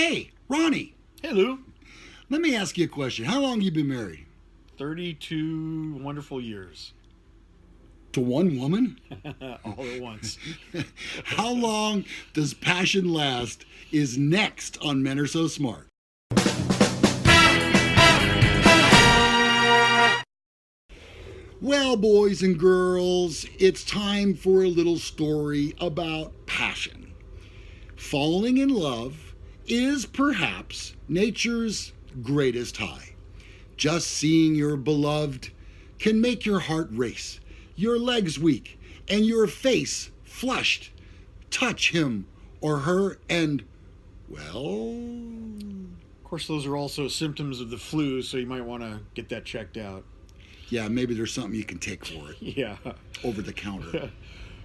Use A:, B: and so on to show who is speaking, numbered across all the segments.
A: Hey, Ronnie,
B: Hey, Lou.
A: let me ask you a question. How long have you been married?
B: 32 wonderful years.
A: To one woman?
B: All at once.
A: How long does passion last is next on Men Are So Smart. Well, boys and girls, it's time for a little story about passion. Falling in love is perhaps nature's greatest high. Just seeing your beloved can make your heart race, your legs weak, and your face flushed. Touch him or her and, well...
B: Of course, those are also symptoms of the flu, so you might want to get that checked out.
A: Yeah, maybe there's something you can take for it.
B: Yeah.
A: Over the counter.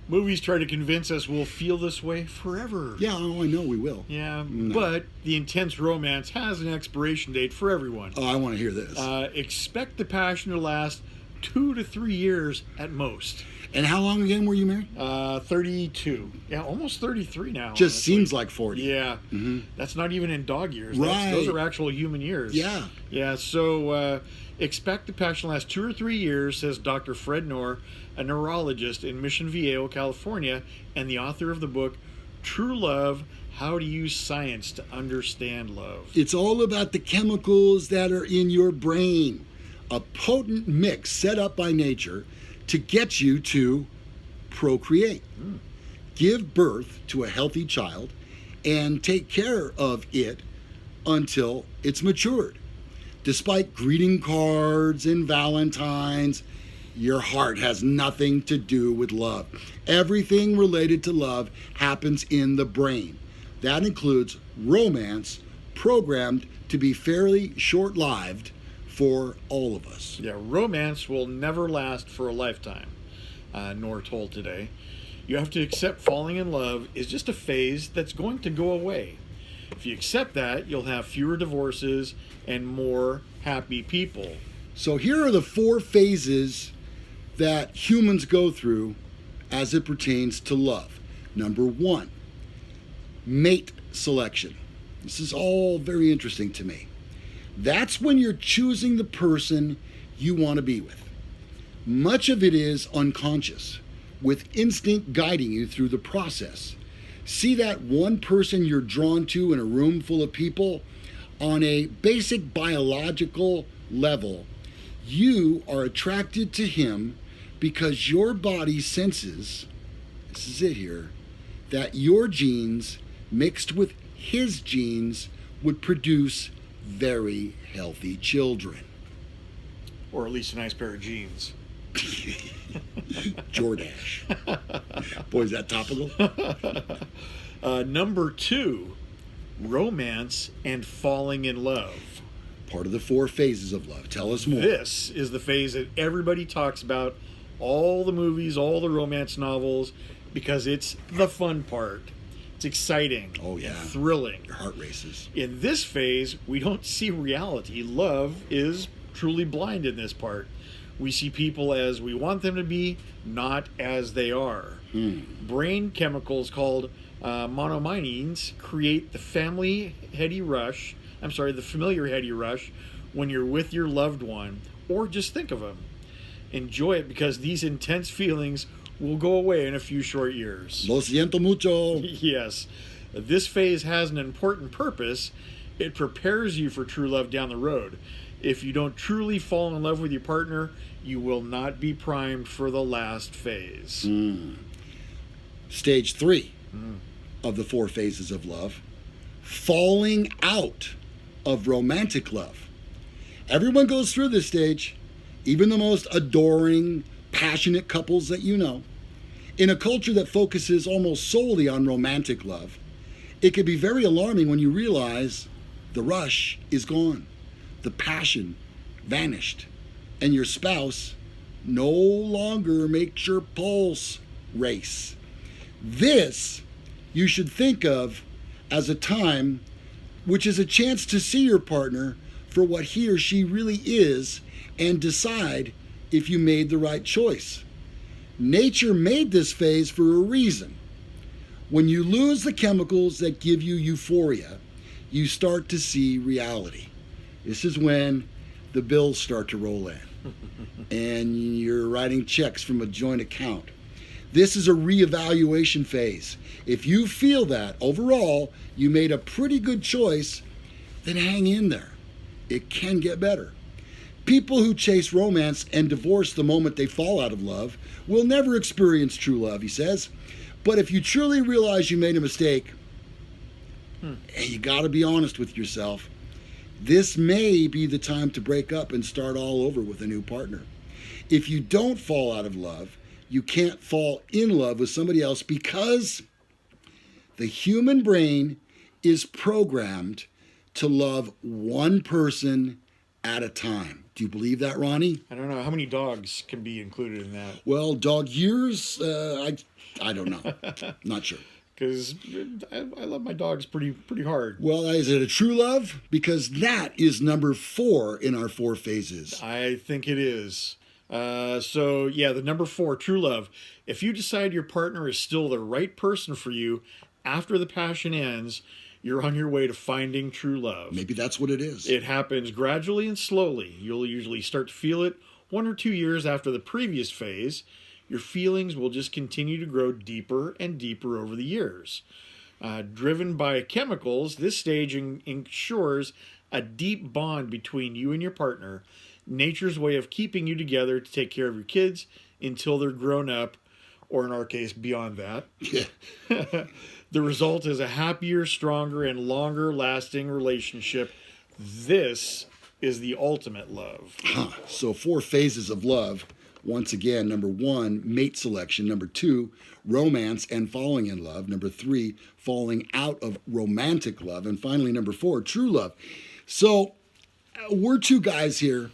B: Movies try to convince us we'll feel this way forever.
A: Yeah, oh, I know we will.
B: Yeah,
A: No.
B: but the intense romance has an expiration date for everyone.
A: Oh, I want to hear this.
B: Expect the passion to last 2 to 3 years at most.
A: And how long again were you married?
B: 32. Yeah, almost 33 now.
A: Just
B: honestly.
A: seems like 40.
B: Yeah.
A: Mhm.
B: That's not even in dog years.
A: Right.
B: Those are actual human years.
A: Yeah.
B: Yeah, so expect the passion to last 2 or 3 years, says Dr. Fred Knorr, a neurologist in Mission Viejo, California, and the author of the book True Love: How to Use Science to Understand Love.
A: It's all about the chemicals that are in your brain. A potent mix set up by nature to get you to procreate, give birth to a healthy child, and take care of it until it's matured. Despite greeting cards and Valentines, your heart has nothing to do with love. Everything related to love happens in the brain. That includes romance, programmed to be fairly short-lived for all of us.
B: Yeah, romance will never last for a lifetime, Knorr told Today. You have to accept falling in love is just a phase that's going to go away. If you accept that, you'll have fewer divorces and more happy people.
A: So here are the 4 phases that humans go through as it pertains to love. Number 1, mate selection. This is all very interesting to me. That's when you're choosing the person you want to be with. Much of it is unconscious, with instinct guiding you through the process. See that one person you're drawn to in a room full of people? On a basic biological level, you are attracted to him because your body senses, this is it here, that your genes mixed with his genes would produce very healthy children.
B: Or at least a nice pair of jeans.
A: Jordache. Boy, is that topical?
B: Number 2, romance and falling in love.
A: Part of the 4 phases of love. Tell us more.
B: This is the phase that everybody talks about, all the movies, all the romance novels, because it's the fun part. It's exciting.
A: Oh, yeah.
B: And thrilling.
A: Your heart races.
B: In this phase, we don't see reality. Love is truly blind in this part. We see people as we want them to be, not as they are. Brain chemicals called monoamines create the familiar heady rush when you're with your loved one, or just think of them. Enjoy it because these intense feelings will go away in a few short years.
A: Lo siento mucho.
B: Yes. This phase has an important purpose. It prepares you for true love down the road. If you don't truly fall in love with your partner, you will not be primed for the last phase.
A: Stage 3 of the 4 phases of love, falling out of romantic love. Everyone goes through this stage, even the most adoring, passionate couples that you know. In a culture that focuses almost solely on romantic love, it can be very alarming when you realize the rush is gone, the passion vanished, and your spouse no longer makes your pulse race. This you should think of as a time which is a chance to see your partner for what he or she really is and decide if you made the right choice. Nature made this phase for a reason. When you lose the chemicals that give you euphoria, you start to see reality. This is when the bills start to roll in and you're writing checks from a joint account. This is a reevaluation phase. If you feel that overall you made a pretty good choice, then hang in there. It can get better. People who chase romance and divorce the moment they fall out of love will never experience true love, he says. But if you truly realize you made a mistake, and you got to be honest with yourself, this may be the time to break up and start all over with a new partner. If you don't fall out of love, you can't fall in love with somebody else because the human brain is programmed to love one person at a time. Do you believe that, Ronnie?
B: I don't know. How many dogs can be included in that?
A: Well, dog years, I don't know. Not sure.
B: Because I love my dogs pretty hard.
A: Well, is it a true love? Because that is number 4 in our 4 phases.
B: I think it is. So, yeah, the number 4, true love. If you decide your partner is still the right person for you after the passion ends, you're on your way to finding true love.
A: Maybe that's what it is.
B: It happens gradually and slowly. You'll usually start to feel it 1 or 2 years after the previous phase. Your feelings will just continue to grow deeper and deeper over the years. Driven by chemicals, this stage ensures a deep bond between you and your partner, nature's way of keeping you together to take care of your kids until they're grown up, or in our case, beyond that.
A: Yeah.
B: The result is a happier, stronger, and longer-lasting relationship. This is the ultimate love.
A: So 4 phases of love. Once again, number 1, mate selection. Number 2, romance and falling in love. Number 3, falling out of romantic love. And finally, number 4, true love. So we're 2 guys here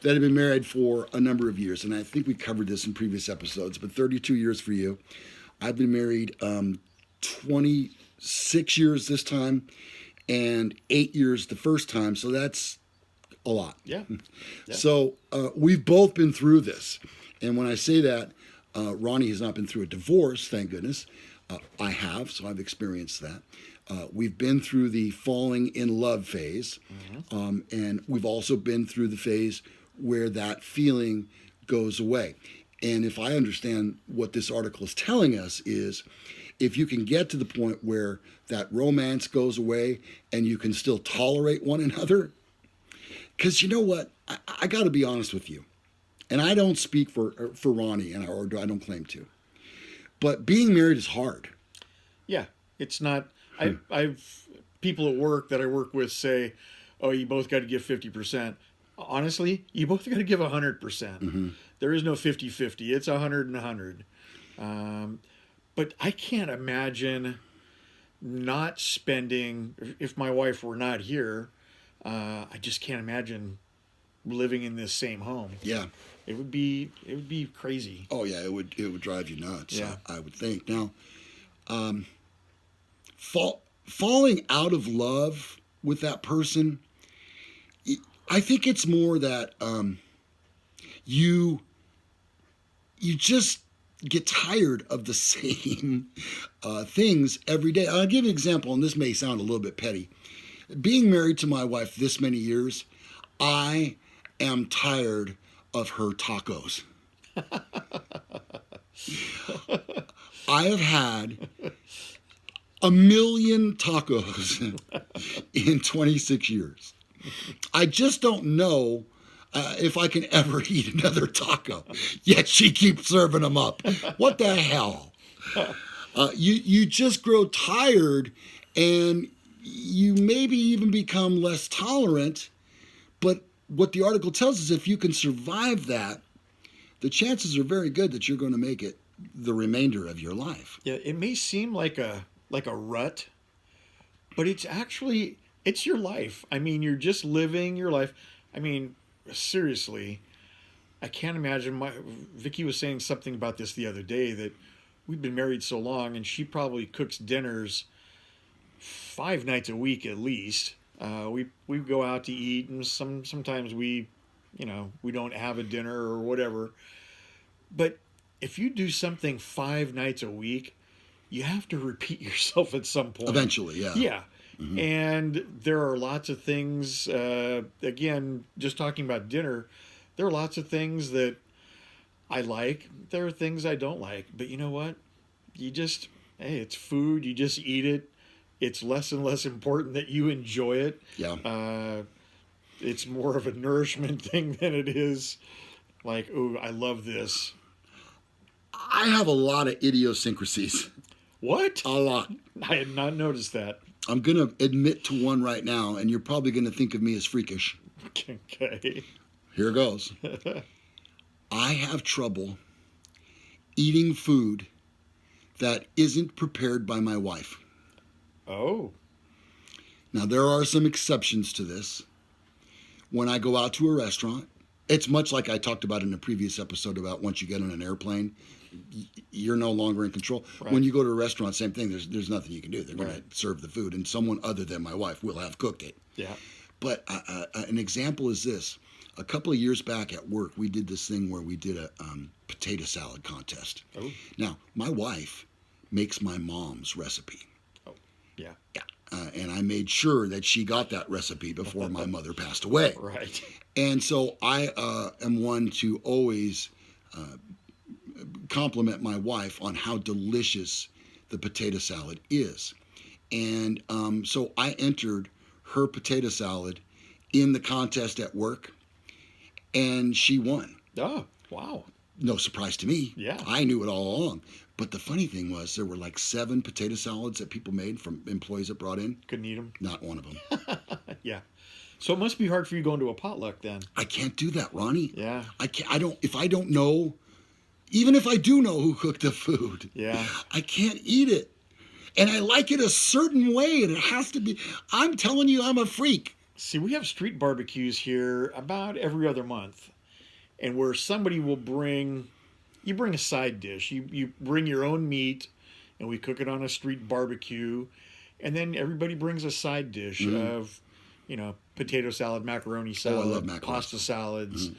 A: that have been married for a number of years. And I think we covered this in previous episodes, but 32 years for you. I've been married 26 years this time and 8 years the first time. So that's a lot.
B: Yeah.
A: So we've both been through this. And when I say that, Ronnie has not been through a divorce, thank goodness. I have, so I've experienced that. We've been through the falling in love phase. And we've also been through the phase where that feeling goes away. And if I understand what this article is telling us is, if you can get to the point where that romance goes away and you can still tolerate one another, because you know what? I got to be honest with you. And I don't speak for Ronnie, or I don't claim to. But being married is hard.
B: Yeah. It's not... I've people at work that I work with say, oh, you both got to give 50%. Honestly, you both got to give 100%. There is no 50-50. It's 100 and 100. But I can't imagine not spending... If my wife were not here... I just can't imagine living in this same home.
A: Yeah.
B: It would be crazy.
A: Oh yeah, it would drive you nuts.
B: Yeah.
A: I would think. Now, falling out of love with that person, I think it's more that you just get tired of the same things every day. I'll give you an example, and this may sound a little bit petty. Being married to my wife this many years, I am tired of her tacos. I have had 1 million tacos in 26 years. I just don't know if I can ever eat another taco. Yet she keeps serving them up. What the hell? You just grow tired, and you maybe even become less tolerant. But what the article tells us, if you can survive that, the chances are very good that you're going to make it the remainder of your life.
B: Yeah, it may seem like a rut, but it's your life. I mean, you're just living your life. I mean, seriously, I can't imagine. Vicky was saying something about this the other day, that we've been married so long, and she probably cooks dinners 5 nights a week at least. We go out to eat, and sometimes we don't have a dinner or whatever. But if you do something 5 nights a week, you have to repeat yourself at some point.
A: Eventually, yeah.
B: Yeah. And there are lots of things, again, just talking about dinner, there are lots of things that I like. There are things I don't like. But you know what? You just, hey, it's food. You just eat it. It's less and less important that you enjoy it.
A: Yeah.
B: It's more of a nourishment thing than it is like, oh, I love this.
A: I have a lot of idiosyncrasies.
B: What?
A: A lot.
B: I had not noticed that.
A: I'm going to admit to one right now, and you're probably going to think of me as freakish.
B: Okay.
A: Here goes. I have trouble eating food that isn't prepared by my wife.
B: Oh.
A: Now, there are some exceptions to this. When I go out to a restaurant, it's much like I talked about in a previous episode about once you get on an airplane, you're no longer in control.
B: Right.
A: When you go to a restaurant, same thing. There's nothing you can do. They're going
B: Right.
A: to serve the food, and someone other than my wife will have cooked it.
B: Yeah.
A: But an example is this. A couple of years back at work, we did this thing where we did a potato salad contest.
B: Oh.
A: Now, my wife makes my mom's recipe.
B: Oh. Yeah.
A: Yeah. And I made sure that she got that recipe before my mother passed away.
B: Right.
A: And so I am one to always compliment my wife on how delicious the potato salad is. And so I entered her potato salad in the contest at work, and she won.
B: Oh, wow.
A: No surprise to me.
B: Yeah.
A: I knew it all along. But the funny thing was there were like 7 potato salads that people made from employees that brought in.
B: Couldn't eat them.
A: Not one of them.
B: Yeah. So it must be hard for you going to a potluck then.
A: I can't do that, Ronnie.
B: Yeah.
A: I can't. I don't. If I don't know, even if I do know who cooked the food,
B: Yeah.
A: I can't eat it. And I like it a certain way, and it has to be. I'm telling you, I'm a freak.
B: See, we have street barbecues here about every other month, and where somebody will bring, you bring a side dish. You bring your own meat, and we cook it on a street barbecue, and then everybody brings a side dish of, you know, potato salad, macaroni salad,
A: love macaroni.
B: pasta salads,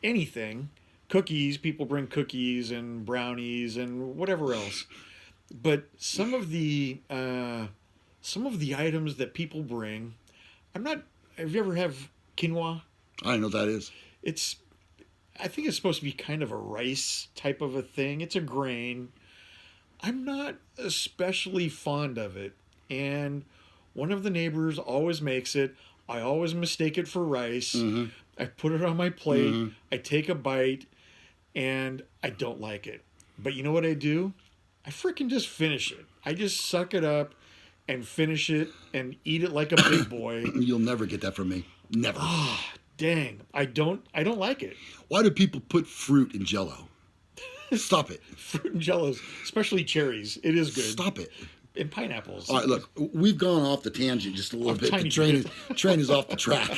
B: anything. Cookies, people bring cookies and brownies and whatever else. But some of the items that people bring, I'm not. Have you ever have quinoa?
A: I don't know what that is.
B: I think it's supposed to be kind of a rice type of a thing. It's a grain. I'm not especially fond of it, and one of the neighbors always makes it. I always mistake it for rice. I put it on my plate. I take a bite, and I don't like it. But you know what I do? I freaking just finish it. I just suck it up and finish it and eat it like a big boy.
A: You'll never get that from me. Never.
B: Dang, I don't like it.
A: Why do people put fruit in Jell-O? Stop it.
B: Fruit and jellos, especially cherries. It is good.
A: Stop it.
B: And pineapples.
A: All right, look, we've gone off the tangent just a little bit. The
B: tiny
A: train is off the track.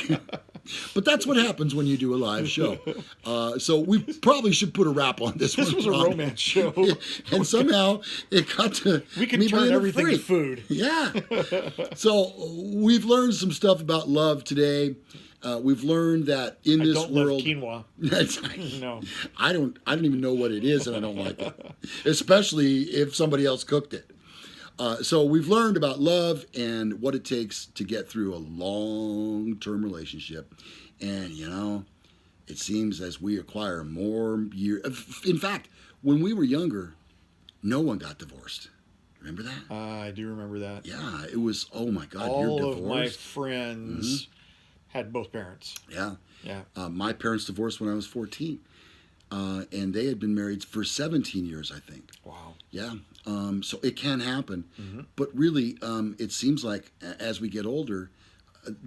A: But that's what happens when you do a live show. So we probably should put a wrap on this one.
B: This was a
A: Ronnie.
B: romance show.
A: And somehow it got to
B: We can
A: me
B: turn
A: being a
B: everything to
A: freak.
B: food.
A: Yeah. So we've learned some stuff about love today. We've learned that in this
B: Don't
A: world,
B: love quinoa. No.
A: I don't even know what it is, and I don't like it, especially if somebody else cooked it. So we've learned about love and what it takes to get through a long-term relationship, and you know, it seems as we acquire more years. In fact, when we were younger, no one got divorced. Remember that?
B: I do remember that.
A: Yeah, it was. Oh my God,
B: All
A: you're
B: of
A: divorced.
B: my friends had both parents.
A: Yeah.
B: Yeah.
A: My parents divorced when I was 14, and they had been married for 17 years, I think.
B: Wow.
A: Yeah. So it can happen, but really, it seems like as we get older,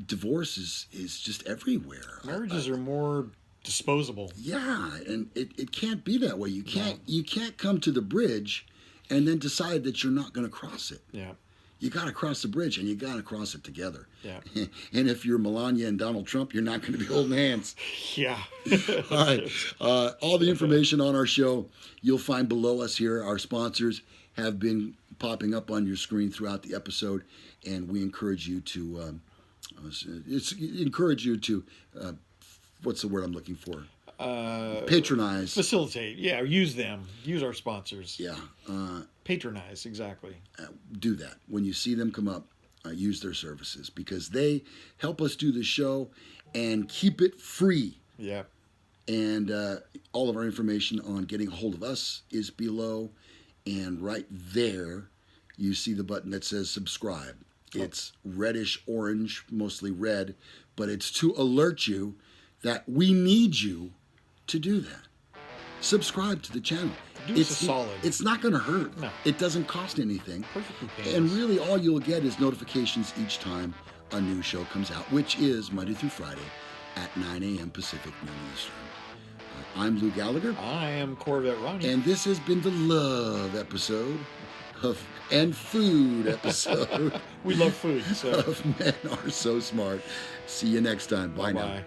A: divorce is just everywhere.
B: Marriages are more disposable.
A: Yeah, and it can't be that way. You can't come to the bridge and then decide that you're not going to cross it.
B: Yeah.
A: You got to cross the bridge, and you got to cross it together.
B: Yeah.
A: And if you're Melania and Donald Trump, you're not going to be holding hands.
B: Yeah.
A: All right. All the information on our show you'll find below us here. Our sponsors have been popping up on your screen throughout the episode, and we encourage you to. What's the word I'm looking for? patronize.
B: Facilitate. Yeah, use them. Use our sponsors.
A: Yeah.
B: Patronize, exactly.
A: Do that. When you see them come up, use their services because they help us do the show and keep it free.
B: Yeah.
A: And all of our information on getting a hold of us is below. And right there, you see the button that says subscribe. It's reddish orange, mostly red, but it's to alert you that we need you to do that. Subscribe to the channel.
B: Do us a solid.
A: It's not going to hurt.
B: No.
A: It doesn't cost anything.
B: Perfectly painless.
A: And really all you'll get is notifications each time a new show comes out, which is Monday through Friday at 9 a.m. Pacific, noon Eastern. I'm Lou Gallagher.
B: I am Corvette Ronnie.
A: And this has been the love episode and food episode
B: we love food. So.
A: of Men Are So Smart. See you next time. Bye now.
B: Bye.